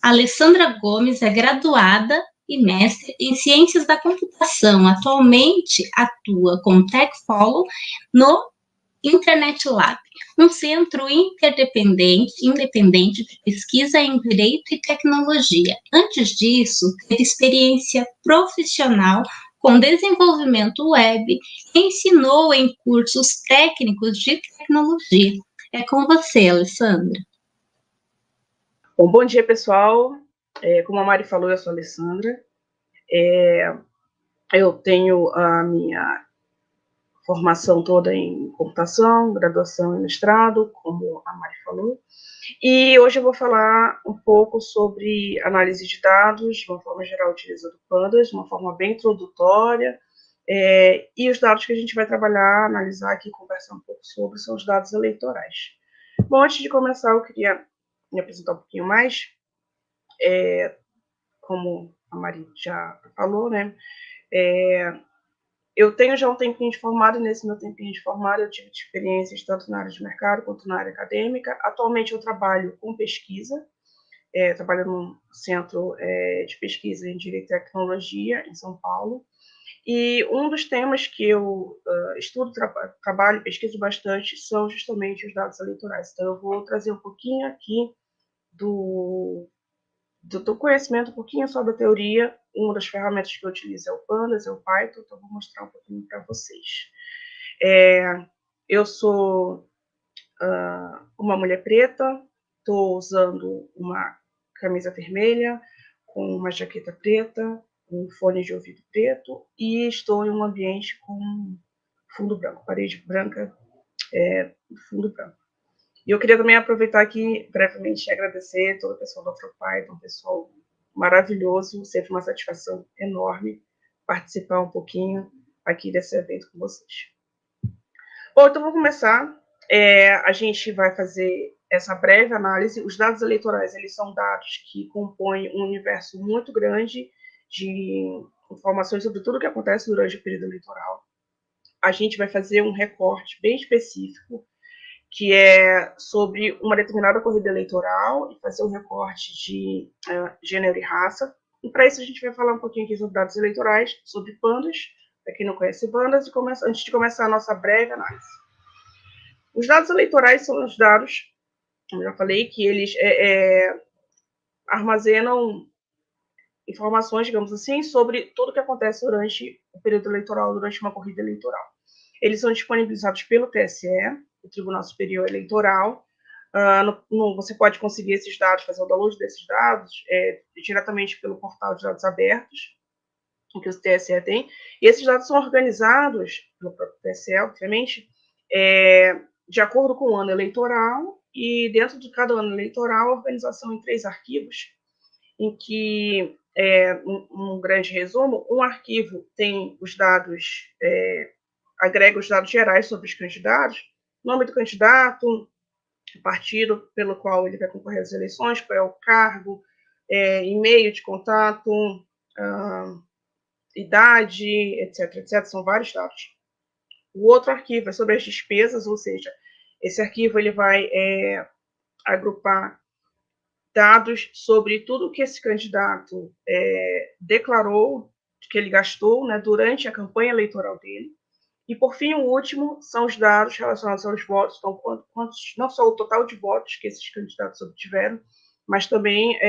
A Alessandra Gomes é graduada e mestre em Ciências da Computação. Atualmente atua como Tech Fellow no Internet Lab, um centro independente de pesquisa em Direito e Tecnologia. Antes disso, teve experiência profissional com desenvolvimento web e ensinou em cursos técnicos de tecnologia. É com você, Alessandra. Bom dia, pessoal. Como a Mari falou, eu sou a Alessandra. Eu tenho a minha formação toda em computação, graduação e mestrado, como a Mari falou. E hoje eu vou falar um pouco sobre análise de dados, de uma forma geral, utilizando Pandas, de uma forma bem introdutória. E os dados que a gente vai trabalhar, analisar aqui, conversar um pouco sobre, são os dados eleitorais. Bom, antes de começar, eu queria me apresentar um pouquinho mais. Como a Mari já falou, né? Eu tenho já um tempinho de formado, e nesse meu tempinho de formado eu tive experiências tanto na área de mercado quanto na área acadêmica. Atualmente eu trabalho com pesquisa, trabalho num centro de pesquisa em Direito e Tecnologia, em São Paulo. E um dos temas que eu estudo, trabalho e pesquiso bastante são justamente os dados eleitorais. Então eu vou trazer um pouquinho aqui do conhecimento, um pouquinho sobre a teoria. Uma das ferramentas que eu utilizo é o Pandas, é o Python, então eu vou mostrar um pouquinho para vocês. Eu sou uma mulher preta, estou usando uma camisa vermelha, com uma jaqueta preta, um fone de ouvido preto, e estou em um ambiente com fundo branco, parede branca, fundo branco. E eu queria também aproveitar aqui, brevemente, e agradecer todo o pessoal da AfroPython, um pessoal maravilhoso, sempre uma satisfação enorme participar um pouquinho aqui desse evento com vocês. Bom, então vamos começar. A gente vai fazer essa breve análise. Os dados eleitorais, eles são dados que compõem um universo muito grande de informações sobre tudo o que acontece durante o período eleitoral. A gente vai fazer um recorte bem específico, que é sobre uma determinada corrida eleitoral, e fazer um recorte de gênero e raça. E para isso a gente vai falar um pouquinho aqui sobre dados eleitorais, sobre Pandas, para quem não conhece Pandas, antes de começar a nossa breve análise. Os dados eleitorais são os dados, como eu já falei, que eles armazenam informações, digamos assim, sobre tudo o que acontece durante o período eleitoral, durante uma corrida eleitoral. Eles são disponibilizados pelo TSE, o Tribunal Superior Eleitoral. Você pode conseguir esses dados, fazer o download desses dados diretamente pelo portal de dados abertos, que o TSE tem. E esses dados são organizados pelo próprio TSE, obviamente, de acordo com o ano eleitoral, e dentro de cada ano eleitoral, a organização em 3 arquivos, em que, um grande resumo, um arquivo tem os dados, agrega os dados gerais sobre os candidatos, nome do candidato, o partido pelo qual ele vai concorrer às eleições, qual é o cargo, e-mail de contato, idade, etc, etc. São vários dados. O outro arquivo é sobre as despesas, ou seja, esse arquivo ele vai agrupar dados sobre tudo que esse candidato declarou, que ele gastou, né, durante a campanha eleitoral dele. E, por fim, o último são os dados relacionados aos votos, então, não só o total de votos que esses candidatos obtiveram, mas também,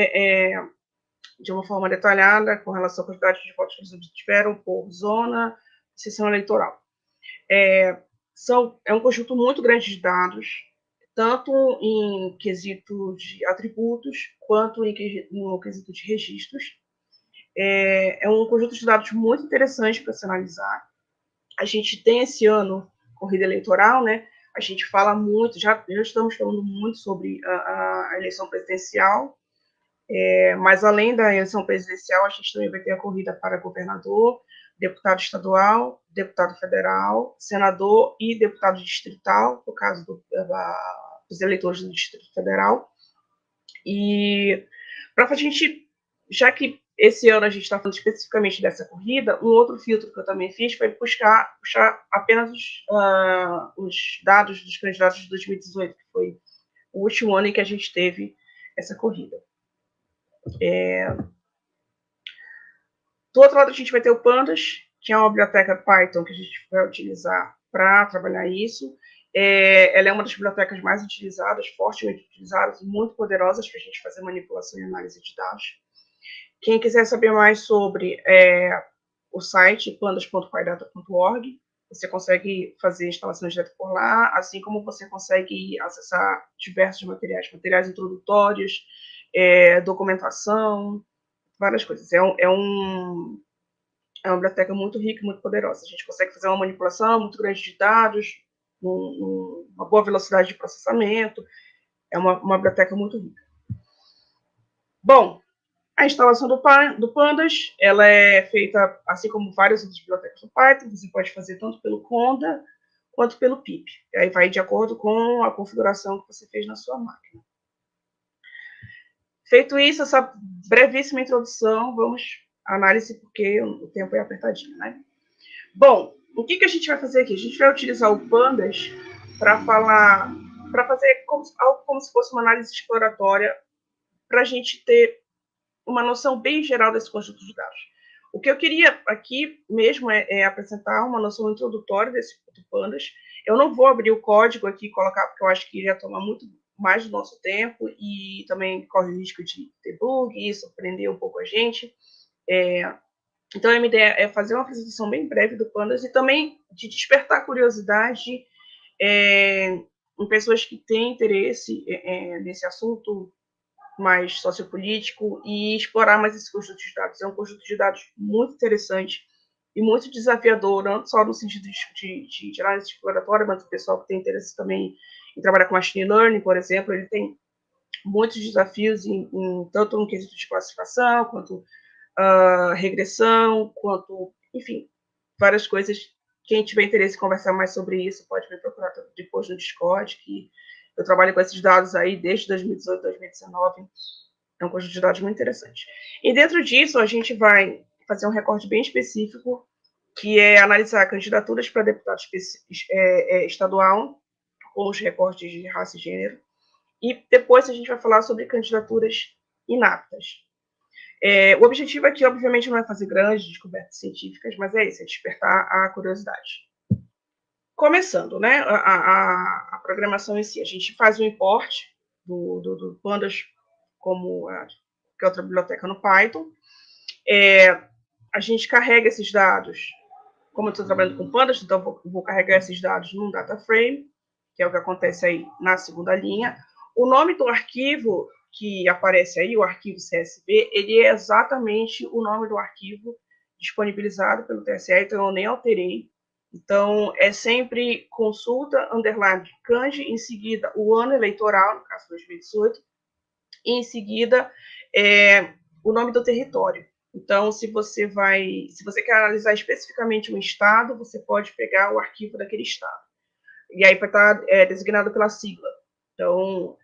de uma forma detalhada, com relação à quantidade de votos que eles obtiveram por zona, sessão eleitoral. É um conjunto muito grande de dados, tanto em quesito de atributos, quanto no quesito de registros. É um conjunto de dados muito interessante para se analisar. A gente tem esse ano corrida eleitoral, né? A gente fala muito, já estamos falando muito sobre a eleição presidencial, mas além da eleição presidencial, a gente também vai ter a corrida para governador, deputado estadual, deputado federal, senador e deputado distrital, no caso dos eleitores do Distrito Federal. E para a gente, já que esse ano a gente está falando especificamente dessa corrida, um outro filtro que eu também fiz foi puxar apenas os dados dos candidatos de 2018, que foi o último ano em que a gente teve essa corrida. Do outro lado, a gente vai ter o Pandas, que é uma biblioteca Python que a gente vai utilizar para trabalhar isso. Ela é uma das bibliotecas mais utilizadas, fortemente utilizadas, muito poderosas para a gente fazer manipulação e análise de dados. Quem quiser saber mais sobre o site pandas.pydata.org, você consegue fazer instalações direto por lá, assim como você consegue acessar diversos materiais introdutórios, documentação, várias coisas. É uma biblioteca muito rica e muito poderosa. A gente consegue fazer uma manipulação muito grande de dados, uma boa velocidade de processamento. É uma biblioteca muito rica. Bom, a instalação do Pandas, ela é feita, assim como várias outras bibliotecas do Python, você pode fazer tanto pelo Conda quanto pelo pip. E aí vai de acordo com a configuração que você fez na sua máquina. Feito isso, essa brevíssima introdução, vamos à análise, porque o tempo é apertadinho, né? Bom, o que a gente vai fazer aqui? A gente vai utilizar o Pandas para fazer algo como se fosse uma análise exploratória, para a gente ter uma noção bem geral desse conjunto de dados. O que eu queria aqui mesmo é apresentar uma noção introdutória desse Pandas. Eu não vou abrir o código aqui e colocar, porque eu acho que iria tomar muito mais do nosso tempo e também corre o risco de ter bug e surpreender um pouco a gente. Então, a minha ideia é fazer uma apresentação bem breve do Pandas e também de despertar curiosidade em pessoas que têm interesse nesse assunto mais sociopolítico e explorar mais esse conjunto de dados. É um conjunto de dados muito interessante e muito desafiador, não só no sentido de análise exploratória, mas o pessoal que tem interesse também em trabalhar com machine learning, por exemplo, ele tem muitos desafios tanto no quesito de classificação, quanto regressão, quanto, enfim, várias coisas. Quem tiver interesse em conversar mais sobre isso, pode me procurar depois no Discord, que eu trabalho com esses dados aí desde 2018, 2019. É um conjunto de dados muito interessante. E dentro disso, a gente vai fazer um recorte bem específico, que é analisar candidaturas para deputado estadual, com os recortes de raça e gênero. E depois a gente vai falar sobre candidaturas inaptas. O objetivo aqui, obviamente, não é fazer grandes descobertas científicas, mas é isso, é despertar a curiosidade. Começando, né, a programação em si. A gente faz o import do Pandas como que é outra biblioteca no Python. A gente carrega esses dados, como eu estou trabalhando com Pandas, então vou carregar esses dados num data frame, que é o que acontece aí na segunda linha. O nome do arquivo que aparece aí, o arquivo CSV, ele é exatamente o nome do arquivo disponibilizado pelo TSE, então eu nem alterei. Então, é sempre consulta, underline, kanji, em seguida o ano eleitoral, no caso 2018, e em seguida o nome do território. Então, se você quer analisar especificamente um estado, você pode pegar o arquivo daquele estado. E aí vai estar designado pela sigla. Então,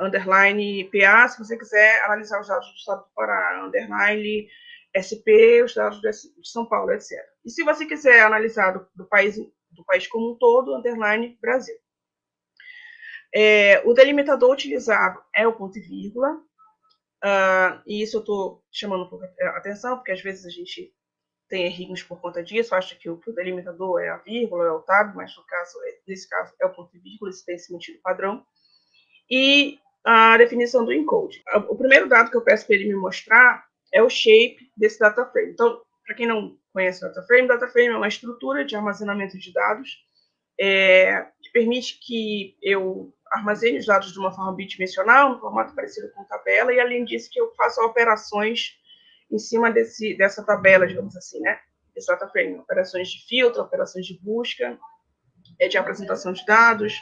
underline PA, se você quiser analisar os dados do estado do Pará, underline SP, os dados de São Paulo, etc. E se você quiser analisar do país como um todo, underline Brasil. O delimitador utilizado é o ponto e vírgula, e isso eu estou chamando um pouco a atenção, porque às vezes a gente tem errinhos por conta disso, acha que o delimitador é a vírgula, é o tab, mas nesse caso é o ponto e vírgula, isso tem esse sentido padrão. E a definição do encode. O primeiro dado que eu peço para ele me mostrar é o shape desse data frame. Então, para quem não conhece o data frame é uma estrutura de armazenamento de dados que permite que eu armazene os dados de uma forma bidimensional, um formato parecido com tabela, e além disso que eu faça operações em cima dessa tabela, digamos assim, né? Esse data frame, operações de filtro, operações de busca, de apresentação de dados,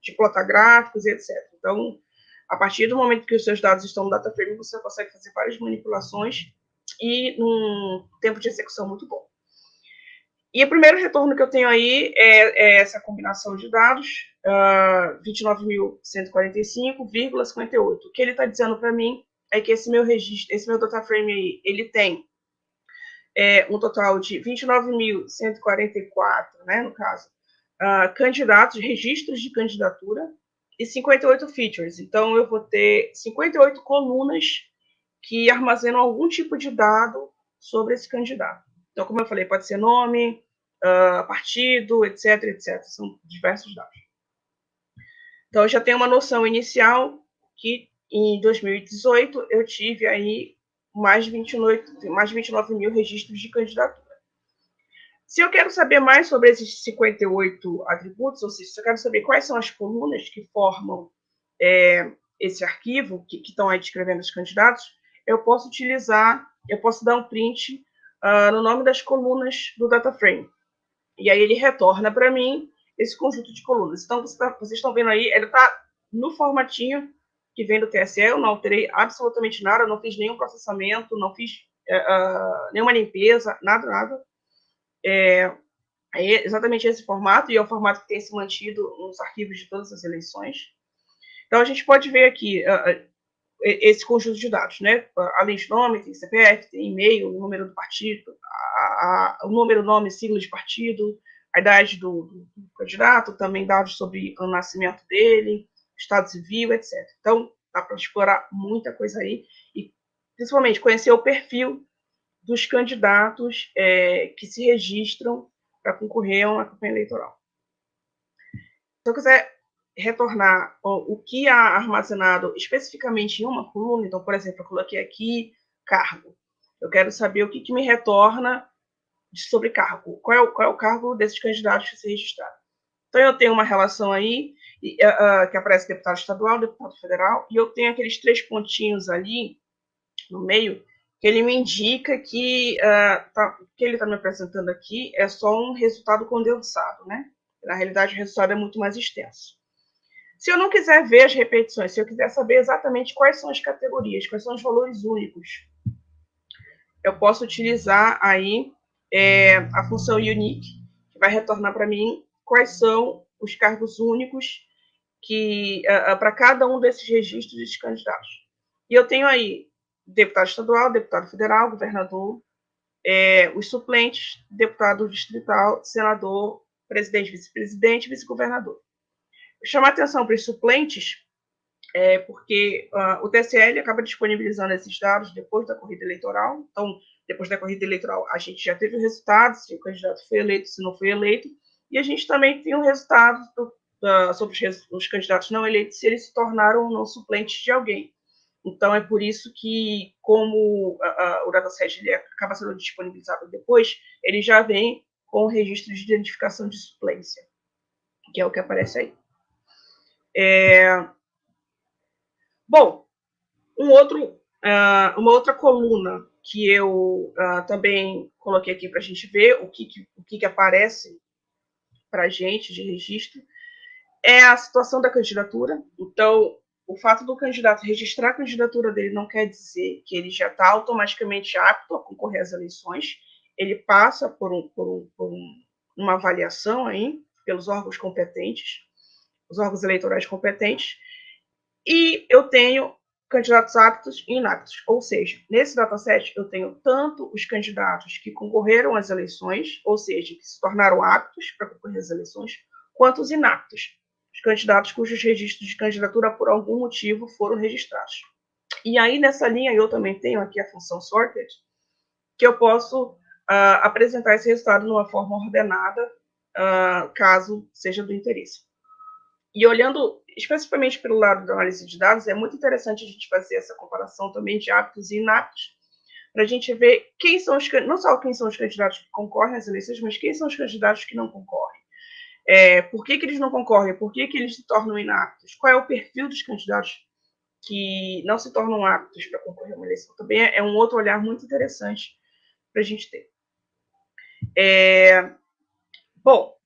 de plotar gráficos e etc. Então, a partir do momento que os seus dados estão no data frame, você consegue fazer várias manipulações e num tempo de execução muito bom. E o primeiro retorno que eu tenho aí é essa combinação de dados, 29.145,58. O que ele está dizendo para mim é que esse meu data frame aí, ele tem um total de 29.144, né, no caso, candidatos, registros de candidatura, e 58 features. Então, eu vou ter 58 colunas que armazenam algum tipo de dado sobre esse candidato. Então, como eu falei, pode ser nome, partido, etc, etc. São diversos dados. Então, eu já tenho uma noção inicial que em 2018 eu tive aí mais de 29 mil registros de candidatura. Se eu quero saber mais sobre esses 58 atributos, ou seja, se eu quero saber quais são as colunas que formam esse arquivo, que estão aí descrevendo os candidatos, eu posso dar um print no nome das colunas do DataFrame. E aí ele retorna para mim esse conjunto de colunas. Então, vocês estão vendo aí, ele está no formatinho que vem do TSE, eu não alterei absolutamente nada, não fiz nenhum processamento, não fiz nenhuma limpeza, nada. É exatamente esse formato, e é o formato que tem se mantido nos arquivos de todas as eleições. Então, a gente pode ver aqui esse conjunto de dados, né? Além de nome, tem CPF, tem e-mail, o número do partido, o número, nome, sigla de partido, a idade do candidato, também dados sobre o nascimento dele, estado civil, etc. Então, dá para explorar muita coisa aí, e principalmente conhecer o perfil dos candidatos que se registram para concorrer a uma campanha eleitoral. Se eu quiser retornar o que há armazenado especificamente em uma coluna, então, por exemplo, eu coloquei aqui cargo. Eu quero saber o que me retorna sobre cargo. Qual é o cargo desses candidatos que se registraram? Então, eu tenho uma relação aí que aparece deputado estadual, deputado federal, e eu tenho aqueles 3 pontinhos ali no meio, que ele me indica que o que ele está me apresentando aqui é só um resultado condensado, né? Na realidade, o resultado é muito mais extenso. Se eu não quiser ver as repetições, se eu quiser saber exatamente quais são as categorias, quais são os valores únicos, eu posso utilizar aí a função unique, que vai retornar para mim quais são os cargos únicos para cada um desses registros de candidatos. E eu tenho aí deputado estadual, deputado federal, governador, os suplentes, deputado distrital, senador, presidente, vice-presidente, vice-governador. Chamar atenção para os suplentes porque o TSL acaba disponibilizando esses dados depois da corrida eleitoral. Então, depois da corrida eleitoral, a gente já teve o resultado, se o candidato foi eleito, se não foi eleito, e a gente também tem o resultado sobre os candidatos não eleitos, se eles se tornaram ou não suplentes de alguém. Então, é por isso que, como o dataset ele acaba sendo disponibilizado depois, ele já vem com o registro de identificação de suplência, que é o que aparece aí. Bom, uma outra coluna que eu também coloquei aqui para a gente ver o que aparece para a gente de registro é a situação da candidatura. Então, o fato do candidato registrar a candidatura dele não quer dizer que ele já está automaticamente apto a concorrer às eleições. Ele passa por uma avaliação aí pelos órgãos competentes, os órgãos eleitorais competentes, e eu tenho candidatos aptos e inaptos. Ou seja, nesse dataset eu tenho tanto os candidatos que concorreram às eleições, ou seja, que se tornaram aptos para concorrer às eleições, quanto os inaptos, os candidatos cujos registros de candidatura por algum motivo foram registrados. E aí, nessa linha, eu também tenho aqui a função sorted, que eu posso apresentar esse resultado de uma forma ordenada, caso seja do interesse. E olhando especificamente pelo lado da análise de dados, é muito interessante a gente fazer essa comparação também de aptos e inaptos, para a gente ver não só quem são os candidatos que concorrem às eleições, mas quem são os candidatos que não concorrem. Por que eles não concorrem? Por que eles se tornam inaptos? Qual é o perfil dos candidatos que não se tornam aptos para concorrer a uma eleição? Também é um outro olhar muito interessante para a gente ter. Bom,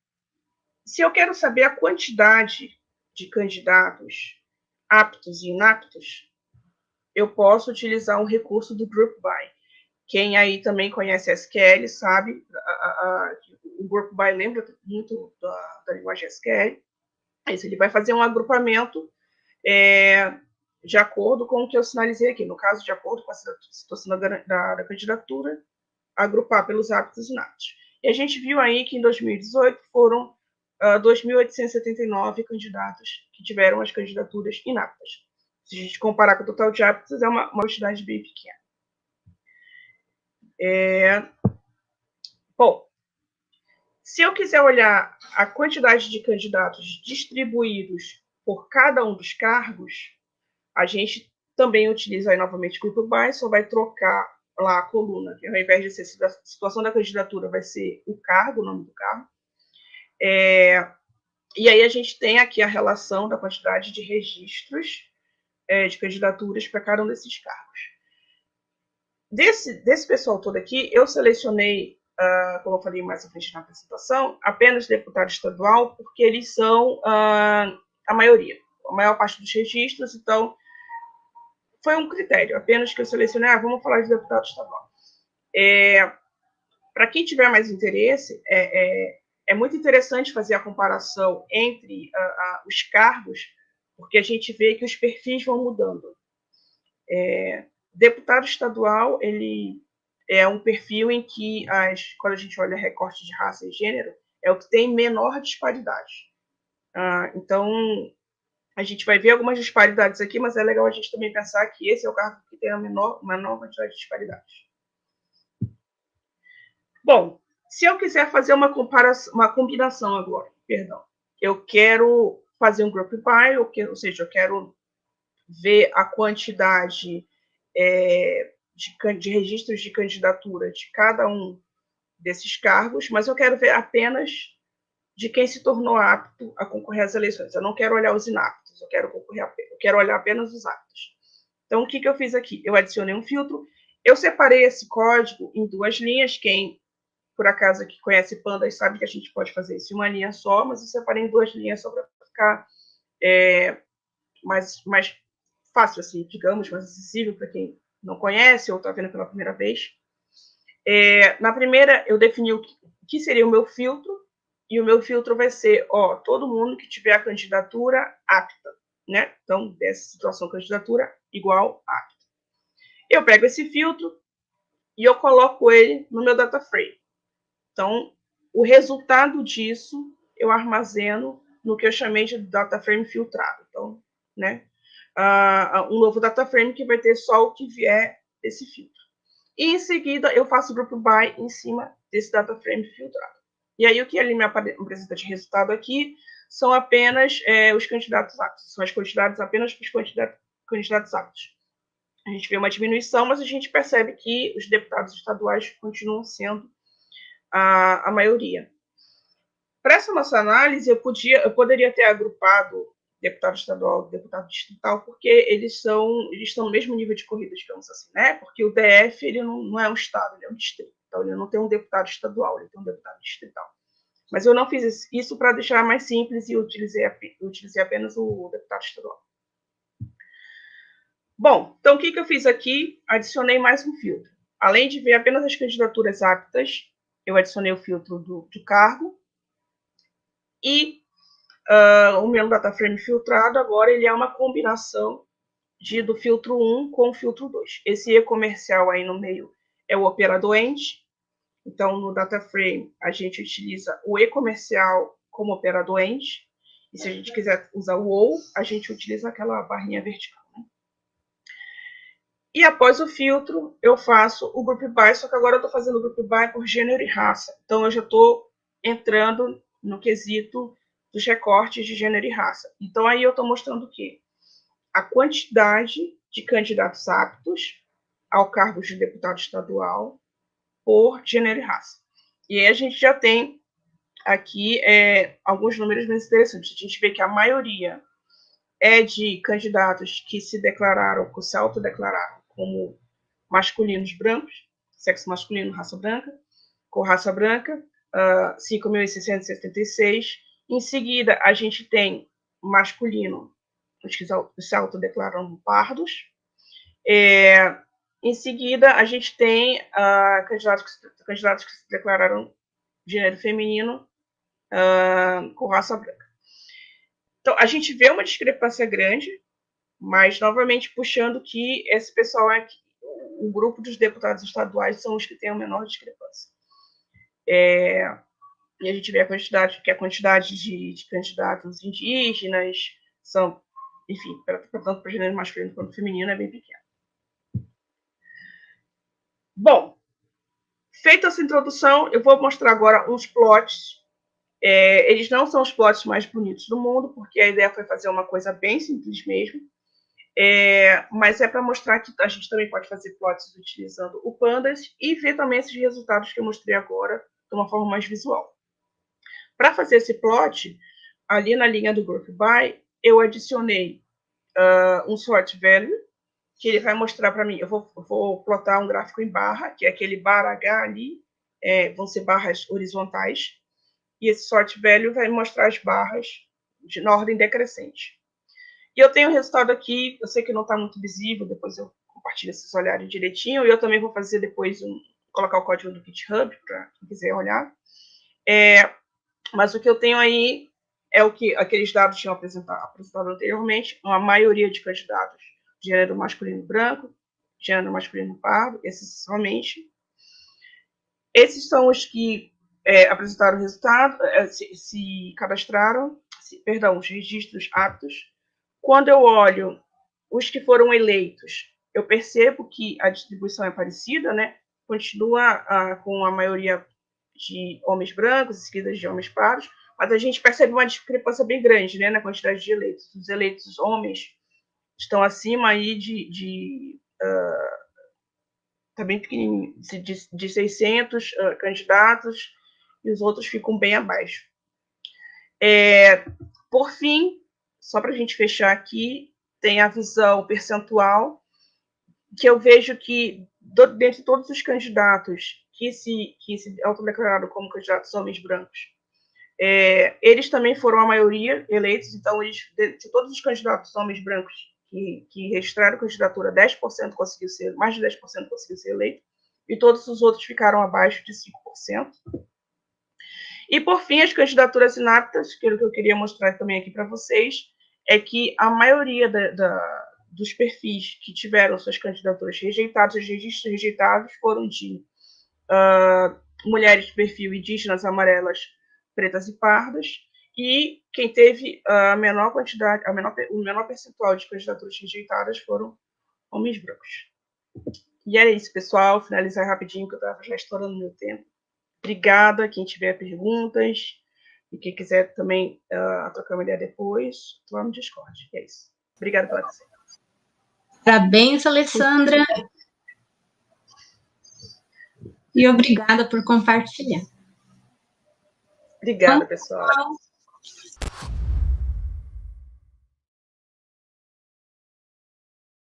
se eu quero saber a quantidade de candidatos aptos e inaptos, eu posso utilizar um recurso do Group By. Quem aí também conhece SQL sabe, o Group By lembra muito da linguagem SQL. Ele vai fazer um agrupamento de acordo com o que eu sinalizei aqui. No caso, de acordo com a situação da candidatura, agrupar pelos aptos e inaptos. E a gente viu aí que em 2018 foram 2.879 candidatos que tiveram as candidaturas inaptas. Se a gente comparar com o total de aptos, é uma quantidade bem pequena. Bom, se eu quiser olhar a quantidade de candidatos distribuídos por cada um dos cargos, a gente também utiliza aí novamente o Group By, só vai trocar lá a coluna, que ao invés de ser situação da candidatura, vai ser o cargo, o nome do cargo. E aí a gente tem aqui a relação da quantidade de registros de candidaturas para cada um desses cargos. Desse pessoal todo aqui, eu selecionei, como eu falei mais à frente na apresentação, apenas deputado estadual, porque eles são a maioria, a maior parte dos registros, então foi um critério, apenas que eu selecionei, vamos falar de deputado estadual. Para quem tiver mais interesse, é muito interessante fazer a comparação entre os cargos, porque a gente vê que os perfis vão mudando. Deputado estadual, ele é um perfil em que, quando a gente olha recorte de raça e gênero, é o que tem menor disparidade. Então, a gente vai ver algumas disparidades aqui, mas é legal a gente também pensar que esse é o cargo que tem a menor quantidade de disparidade. Bom, se eu quiser fazer uma combinação agora, eu quero fazer um group by, ou seja, eu quero ver a quantidade de registros de candidatura de cada um desses cargos, mas eu quero ver apenas de quem se tornou apto a concorrer às eleições. Eu não quero olhar os inaptos, eu quero olhar apenas os aptos. Então, o que eu fiz aqui? Eu adicionei um filtro, eu separei esse código em 2 linhas. Quem, por acaso, aqui conhece Pandas sabe que a gente pode fazer isso em uma linha só, mas eu separei em 2 linhas só para ficar mais fácil, assim, digamos, mais acessível para quem não conhece ou está vendo pela primeira vez. Na primeira, eu defini o que seria o meu filtro, e o meu filtro vai ser, todo mundo que tiver a candidatura apta, né? Então, dessa situação, candidatura igual apta. Eu pego esse filtro e eu coloco ele no meu data frame. Então, o resultado disso eu armazeno no que eu chamei de data frame filtrado. Então, né? Um novo data frame que vai ter só o que vier desse filtro. E em seguida eu faço o group by em cima desse data frame filtrado. E aí o que ele me apresenta de resultado aqui são apenas os candidatos aptos, são as quantidades apenas para os candidatos aptos. A gente vê uma diminuição, mas a gente percebe que os deputados estaduais continuam sendo a maioria. Para essa nossa análise, eu poderia ter agrupado deputado estadual e deputado distrital, porque eles estão no mesmo nível de corrida, digamos assim, né? Porque o DF ele não é um estado, ele é um distrito. Então, ele não tem um deputado estadual, ele tem um deputado distrital. Mas eu não fiz isso para deixar mais simples e utilizei apenas o deputado estadual. Bom, então o que eu fiz aqui? Adicionei mais um filtro. Além de ver apenas as candidaturas aptas, eu adicionei o filtro do cargo. E o meu data frame filtrado agora ele é uma combinação do filtro 1 com o filtro 2. Esse e-comercial aí no meio é o operador-ente. Então, no data frame, a gente utiliza o e-comercial como operador-ente. E se a gente quiser usar o ou, a gente utiliza aquela barrinha vertical. Né? E após o filtro, eu faço o group by, só que agora eu estou fazendo o group by por gênero e raça. Então, eu já estou entrando no quesito dos recortes de gênero e raça. Então, aí eu estou mostrando o quê? A quantidade de candidatos aptos ao cargo de deputado estadual por gênero e raça. E aí a gente já tem aqui alguns números mais interessantes. A gente vê que a maioria é de candidatos que se autodeclararam como masculinos brancos, sexo masculino, raça branca, com raça branca, 5.676. Em seguida, a gente tem masculino, os que se autodeclaram pardos. Em seguida, a gente tem candidatos que se declararam gênero feminino com raça branca. Então, a gente vê uma discrepância grande, mas, novamente, puxando que esse pessoal o grupo dos deputados estaduais são os que têm a menor discrepância. E a gente vê a quantidade de candidatos indígenas são enfim, tanto para gênero masculino quanto feminino, é bem pequeno. Bom, feita essa introdução, eu vou mostrar agora uns plots. Eles não são os plots mais bonitos do mundo, porque a ideia foi fazer uma coisa bem simples mesmo. Mas é para mostrar que a gente também pode fazer plots utilizando o Pandas e ver também esses resultados que eu mostrei agora de uma forma mais visual. Para fazer esse plot, ali na linha do Group By, eu adicionei um sort value, que ele vai mostrar para mim. Eu vou plotar um gráfico em barra, que é aquele bar H ali, vão ser barras horizontais, e esse sort value vai mostrar as barras na ordem decrescente. E eu tenho o resultado aqui, eu sei que não está muito visível, depois eu compartilho se vocês olharem direitinho, e eu também vou fazer depois colocar o código do GitHub, para quem quiser olhar. Mas o que eu tenho aí é o que aqueles dados tinham apresentado anteriormente, uma maioria de candidatos de gênero masculino branco, gênero masculino pardo, esses somente. Esses são os que apresentaram o resultado, se cadastraram, os registros aptos. Quando eu olho os que foram eleitos, eu percebo que a distribuição é parecida, né? Continua com a maioria de homens brancos, seguidas de homens pardos, mas a gente percebe uma discrepância bem grande, né, na quantidade de eleitos. Os eleitos homens estão acima aí tá bem pequenininho, de 600 candidatos, e os outros ficam bem abaixo. Por fim, só para a gente fechar aqui, tem a visão percentual, que eu vejo que, dentre todos os candidatos que se autodeclararam como candidatos homens brancos, eles também foram a maioria eleitos, então, de todos os candidatos homens brancos que registraram candidatura, 10% conseguiu ser, mais de 10% conseguiu ser eleito, e todos os outros ficaram abaixo de 5%. E, por fim, as candidaturas inaptas, que é o que eu queria mostrar também aqui para vocês, é que a maioria dos perfis que tiveram suas candidaturas rejeitadas, os registros rejeitados, foram de mulheres de perfil indígenas, amarelas, pretas e pardas, e quem teve o menor percentual de candidaturas rejeitadas foram homens brancos. E era isso, pessoal. Finalizar rapidinho, que eu estava já estourando meu tempo. Obrigada, quem tiver perguntas, e quem quiser também trocar uma ideia depois, lá no Discord. É isso. Obrigada pela atenção. Parabéns, Alessandra. E obrigada por compartilhar. Obrigada, pessoal.